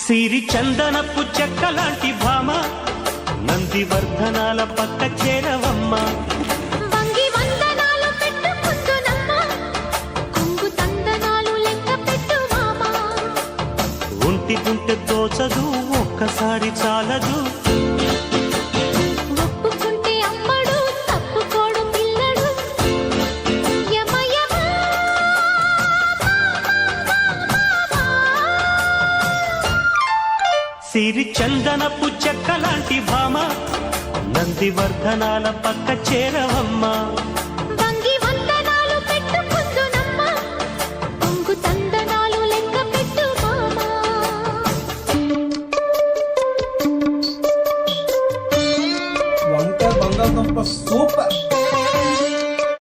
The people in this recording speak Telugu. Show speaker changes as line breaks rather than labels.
సిరి చందనపు చెక్కలాంటి భామ నందివర్ధనాల పక్క చేరవమ్మ.
వంగి వందనాలు పెట్టుకుందునమ్మ, కొంగు తందనాలు లెక్క పెట్టు మామ.
ఒంటి గుంటె తోచదు ఒక్కసారి చాలదు,
ఒప్పుకుంటే అమ్మడు తప్పుకోడు పిల్లడు. యమ యమ
సిరి చందనపు చెక్కలాంటి భామ నందివర్ధనాల పక్క చేరవమ్మ.